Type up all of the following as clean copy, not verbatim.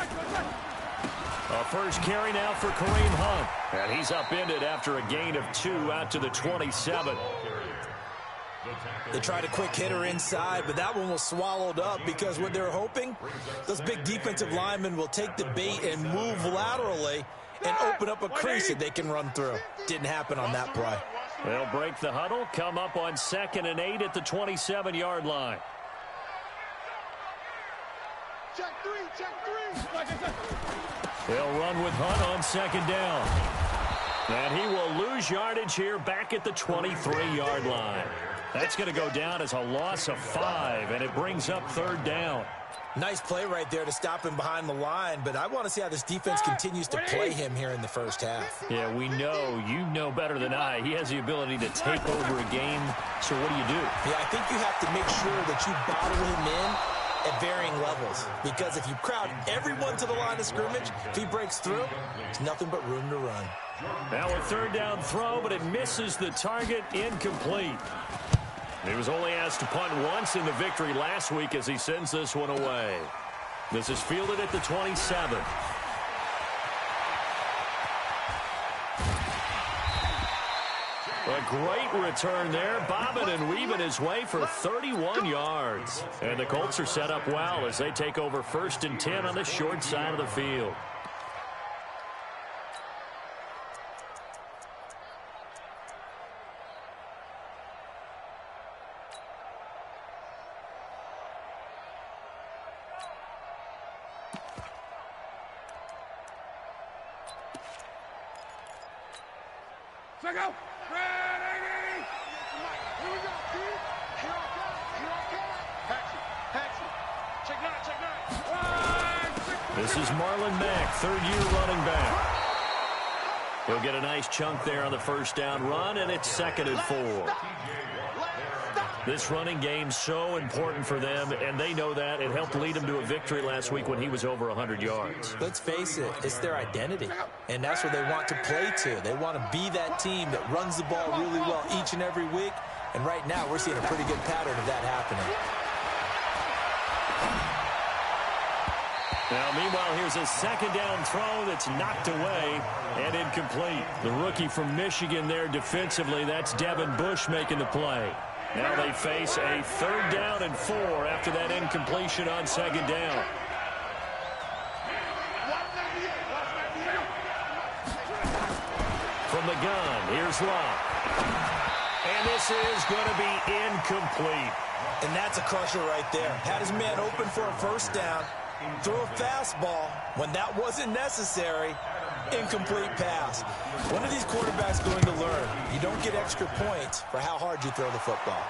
A first carry now for Kareem Hunt. And he's upended after a gain of 2 out to the 27. They tried a quick hitter inside, but that one was swallowed up because what they're hoping, those big defensive linemen will take the bait and move laterally and open up a crease that they can run through. Didn't happen on that play. They'll break the huddle, come up on 2nd and 8 at the 27-yard line. Check three. They'll run with Hunt on 2nd down. And he will lose yardage here back at the 23-yard line. That's going to go down as a loss of 5, and it brings up 3rd down. Nice play right there to stop him behind the line, but I want to see how this defense continues to play him here in the first half. Yeah, we know. You know better than I. He has the ability to take over a game, so what do you do? Yeah, I think you have to make sure that you bottle him in at varying levels, because if you crowd everyone to the line of scrimmage, if he breaks through, there's nothing but room to run. Now a 3rd down throw, but it misses the target, incomplete. He was only asked to punt once in the victory last week as he sends this one away. This is fielded at the 27. A great return there, bobbing and weaving his way for 31 yards. And the Colts are set up well as they take over 1st and 10 on the short side of the field. Check out. Ready. Here we go. Here I Check. This is Marlon Mack, 3rd-year running back. He'll get a nice chunk there on the 1st down run, and it's 2nd and 4. This running game's so important for them, and they know that. It helped lead them to a victory last week when he was over 100 yards. Let's face it, it's their identity, and that's what they want to play to. They want to be that team that runs the ball really well each and every week, and right now we're seeing a pretty good pattern of that happening. Now, meanwhile, here's a 2nd down throw that's knocked away and incomplete. The rookie from Michigan there defensively, that's Devin Bush making the play. Now they face a 3rd down and 4 after that incompletion on 2nd down. From the gun, here's Locke. And this is going to be incomplete. And that's a crusher right there. Had his man open for a 1st down, threw a fastball when that wasn't necessary. Incomplete pass. When are these quarterbacks going to learn? You don't get extra points for how hard you throw the football.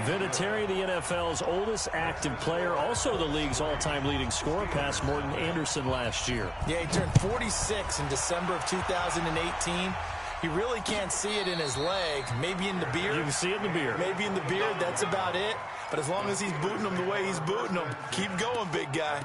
Vinatieri, the NFL's oldest active player, also the league's all-time leading scorer, passed Morton Anderson last year. Yeah, he turned 46 in December of 2018. He really can't see it in his leg, maybe in the beard. You can see it in the beard. Maybe in the beard, that's about it. But as long as he's booting them the way he's booting them, keep going, big guy.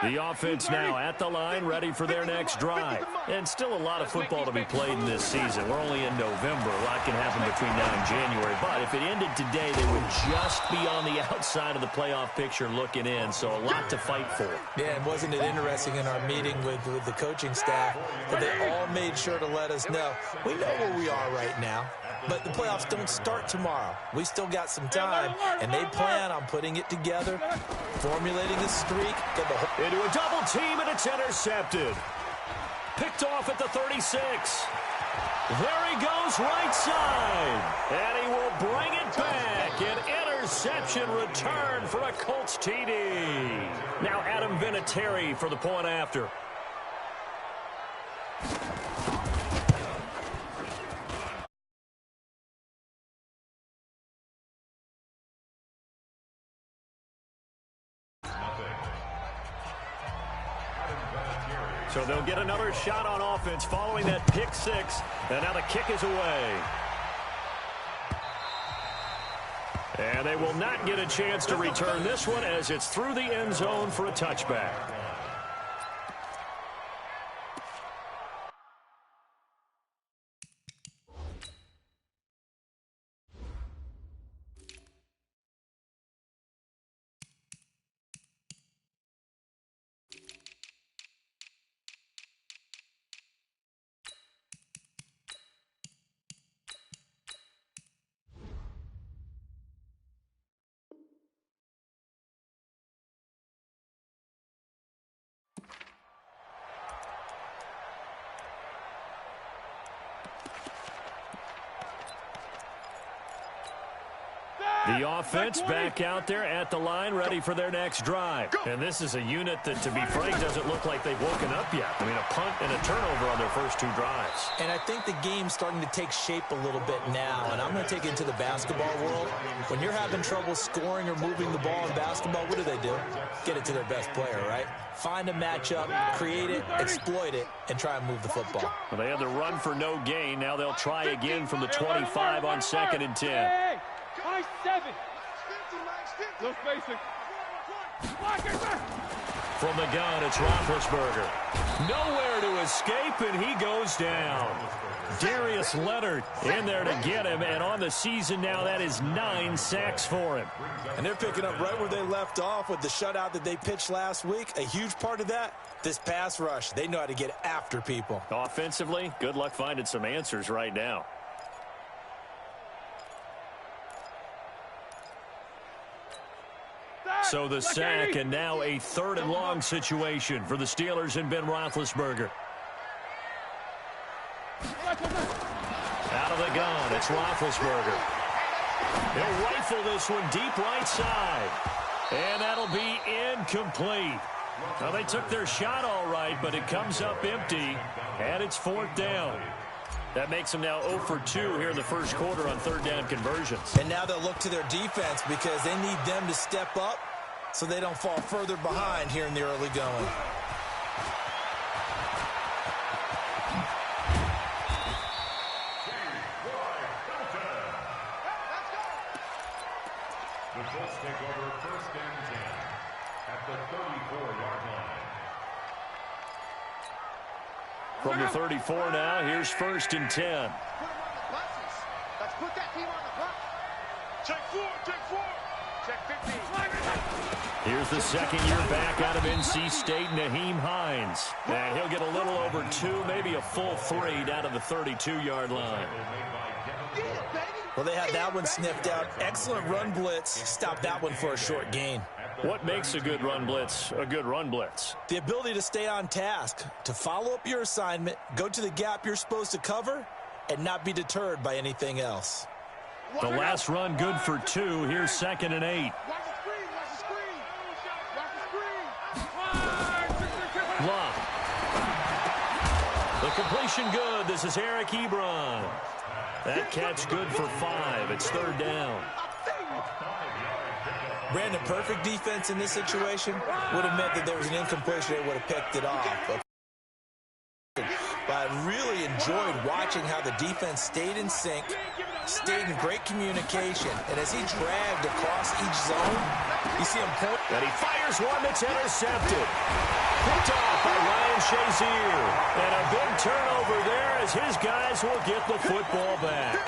The offense now at the line, ready for their next drive. And still a lot of football to be played in this season. We're only in November. A lot can happen between now and January. But if it ended today, they would just be on the outside of the playoff picture looking in. So a lot to fight for. Yeah, and wasn't it interesting in our meeting with the coaching staff that they all made sure to let us know, we know where we are right now, but the playoffs don't start tomorrow. We still got some time, and they plan on putting it together, formulating a streak. Into a double team, and it's intercepted. Picked off at the 36. There he goes right side. And he will bring it back. An interception return for a Colts TD. Now Adam Vinatieri for the point after. So they'll get another shot on offense following that pick six. And now the kick is away. And they will not get a chance to return this one as it's through the end zone for a touchback. The offense back out there at the line, ready for their next drive. And this is a unit that, to be frank, doesn't look like they've woken up yet. I mean, a punt and a turnover on their first two drives. And I think the game's starting to take shape a little bit now. And I'm going to take it into the basketball world. When you're having trouble scoring or moving the ball in basketball, what do? Get it to their best player, right? Find a matchup, create it, exploit it, and try and move the football. Well, they had the run for no gain. Now they'll try again from the 25 on 2nd and 10. High 7. No spacing. From the gun, it's Roethlisberger. Nowhere to escape, and he goes down. Darius Leonard in there to get him, and on the season now, that is 9 sacks for him. And they're picking up right where they left off with the shutout that they pitched last week. A huge part of that, this pass rush. They know how to get after people. Offensively, good luck finding some answers right now. So the sack, and now a 3rd and long situation for the Steelers and Ben Roethlisberger. Out of the gun, it's Roethlisberger. He'll rifle this one deep right side. And that'll be incomplete. Well, they took their shot all right, but it comes up empty, and it's 4th down. That makes them now 0 for 2 here in the first quarter on 3rd down conversions. And now they'll look to their defense because they need them to step up so they don't fall further behind here in the early going. The Colts take over 1st and 10 at the 34-yard line. From the 34 now, here's 1st and 10. Let's put that team on the clock. Check 4, check 4. Check 15. Here's the second-year back out of NC State, Nyheim Hines. And he'll get a little over 2, maybe a full 3 down to the 32-yard line. Well, they had that one sniffed out. Excellent run blitz. Stopped that one for a short gain. What makes a good run blitz a good run blitz? The ability to stay on task, to follow up your assignment, go to the gap you're supposed to cover, and not be deterred by anything else. The last run good for 2. Here's 2nd and 8. Love. The completion good. This is Eric Ebron. That catch good for 5. It's 3rd down. Brandon, perfect defense in this situation would have meant that there was an incompletion. They would have picked it off. But I really enjoyed watching how the defense stayed in sync, stayed in great communication, and as he dragged across each zone, you see him point. And he fires one that's intercepted. Picked off by Ryan Shazier. And a big turnover there as his guys will get the football back.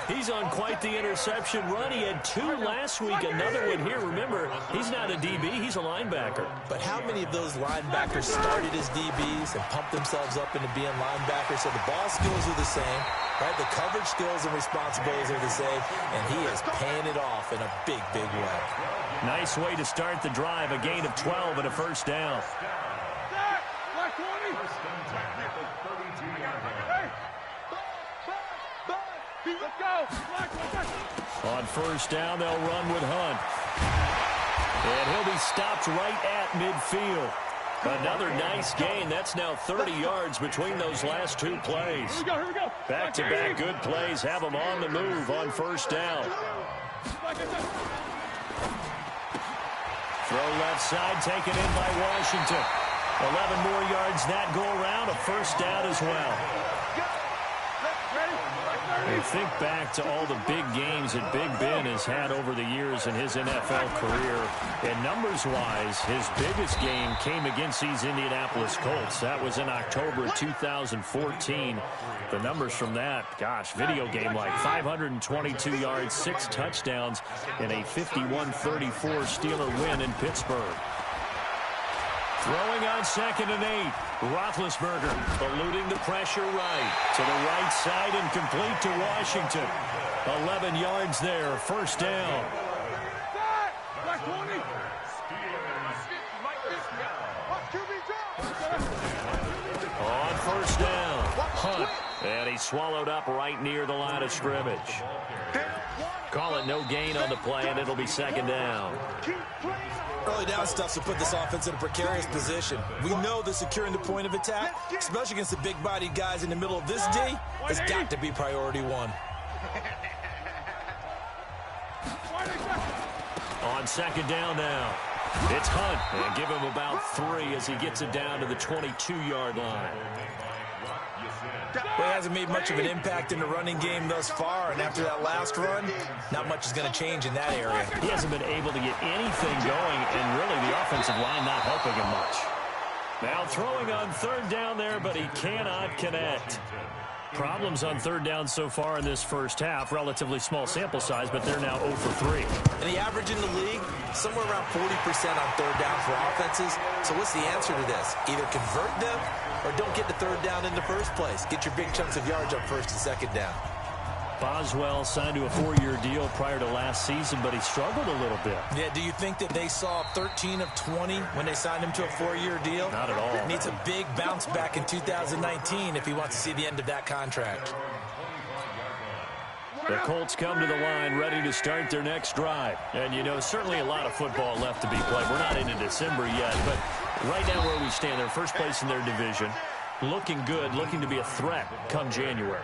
He's on quite the interception run. He had 2 last week, another one here. Remember, he's not a DB, he's a linebacker. But how many of those linebackers started as DBs and pumped themselves up into being linebackers? So the ball skills are the same, right? The coverage skills and responsibilities are the same, and he is paying it off in a big, big way. Nice way to start the drive, a gain of 12 and a 1st down. On 1st down, they'll run with Hunt. And he'll be stopped right at midfield. Another nice gain. That's now 30 yards between those last 2 plays. Here we go. Back-to-back good plays have them on the move on 1st down. Throw left side, taken in by Washington. 11 more yards that go around, a 1st down as well. And think back to all the big games that Big Ben has had over the years in his NFL career. And numbers-wise, his biggest game came against these Indianapolis Colts. That was in October 2014. The numbers from that, gosh, video game-like. 522 yards, 6 touchdowns, and a 51-34 Steeler win in Pittsburgh. Throwing on 2nd and 8. Roethlisberger eluding the pressure right. To the right side and complete to Washington. 11 yards there. 1st down. On 1st down. Hunt. And he swallowed up right near the line of scrimmage. Call it no gain on the play, and it'll be second down. Early down stuff to put this offense in a precarious position. We know that securing the point of attack, especially against the big-bodied guys in the middle of this D, has got to be priority one. On second down now, it's Hunt. And give him about 3 as he gets it down to the 22-yard line. Well, he hasn't made much of an impact in the running game thus far, and after that last run, not much is going to change in that area. He hasn't been able to get anything going, and really the offensive line not helping him much. Now throwing on third down there, but he cannot connect. Problems on third down so far in this first half. Relatively small sample size, but they're now 0 for 3. And the average in the league, somewhere around 40% on third down for offenses. So what's the answer to this? Either convert them or don't get the third down in the first place. Get your big chunks of yards up first and second down. Boswell signed to a 4-year deal prior to last season, but he struggled a little bit. Yeah, do you think that they saw 13 of 20 when they signed him to a 4-year deal? Not at all. Needs a big bounce back in 2019 if he wants to see the end of that contract. The Colts come to the line ready to start their next drive. And, you know, certainly a lot of football left to be played. We're not into December yet, but right now where we stand, they're first place in their division. Looking good, looking to be a threat come January.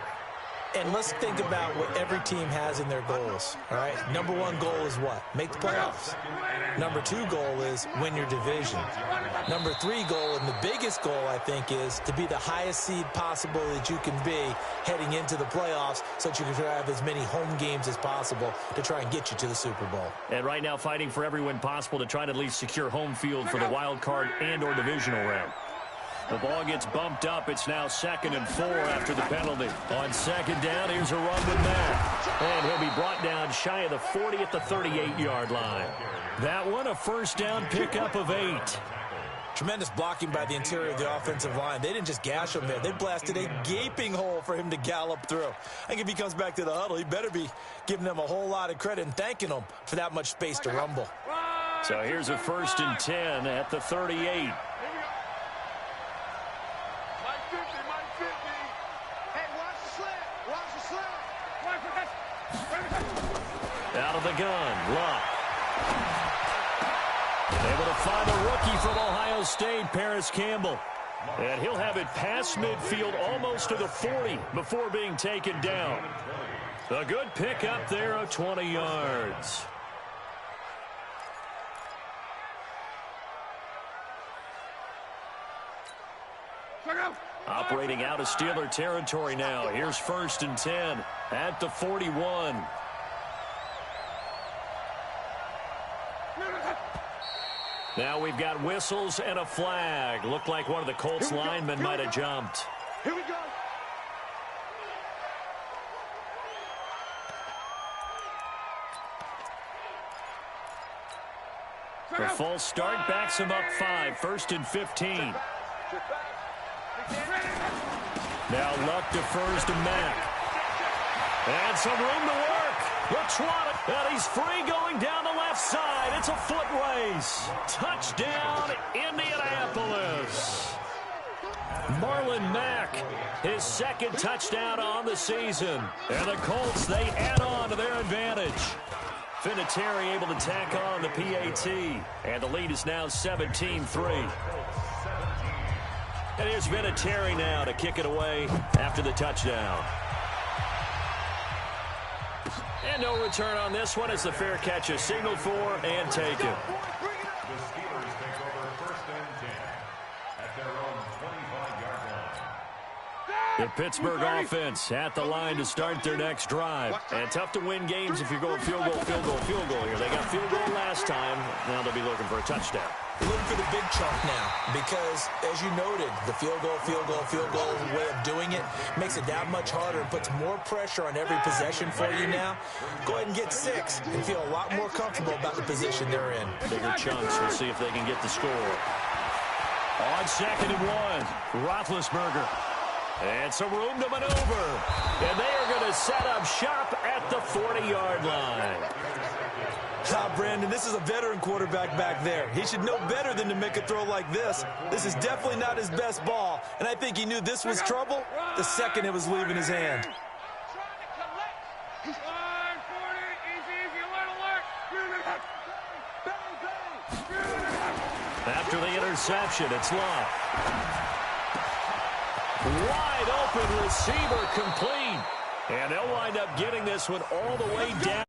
And let's think about what every team has in their goals, all right? Number 1 goal is what? Make the playoffs. Number 2 goal is win your division. Number 3 goal, and the biggest goal, I think, is to be the highest seed possible that you can be heading into the playoffs so that you can have as many home games as possible to try and get you to the Super Bowl. And right now fighting for every win possible to try to at least secure home field for the wild card and or divisional round. The ball gets bumped up. It's now 2nd and 4 after the penalty. On second down, here's a run with Mack. And he'll be brought down shy of the 40 at the 38-yard line. That one, a first down pickup of 8. Tremendous blocking by the interior of the offensive line. They didn't just gash him there. They blasted a gaping hole for him to gallop through. I think if he comes back to the huddle, he better be giving them a whole lot of credit and thanking them for that much space to rumble. So here's a 1st and 10 at the 38. Out of the gun, Luck. Able to find a rookie from Ohio State, Paris Campbell. And he'll have it past midfield almost to the 40 before being taken down. A good pickup there of 20 yards. Operating out of Steeler territory now. Here's 1st and 10 at the 41. Now we've got whistles and a flag. Looked like one of the Colts linemen might have jumped. Here we go. The false start backs him up 5. 1st and 15. Now Luck defers to Mack. And some room to work. Latrada, and he's free going down the left side. It's a foot race. Touchdown, Indianapolis. Marlon Mack, his 2nd touchdown on the season. And the Colts, they add on to their advantage. Vinatieri able to tack on the PAT. And the lead is now 17-3. And here's Vinatieri now to kick it away after the touchdown. And no return on this one as the fair catch is signaled for and taken. The Steelers take over 1st and 10 at their own 25-yard line. The Pittsburgh offense at the line to start their next drive. And tough to win games if you're going field goal, field goal, field goal here. They got field goal last time. Now they'll be looking for a touchdown. Looking for the big chunk now because, as you noted, the field goal way of doing it makes it that much harder and puts more pressure on every possession for you now. Go ahead and get 6 and feel a lot more comfortable about the position they're in. Bigger chunks. We'll see if they can get the score. On 2nd and 1, Roethlisberger. And some room to maneuver. And they are going to set up shop at the 40-yard line. Brandon, this is a veteran quarterback back there. He should know better than to make a throw like this. This is definitely not his best ball, and I think he knew this was trouble the second it was leaving his hand. After the interception, it's Love. Wide open receiver complete. And they'll wind up getting this one all the way down.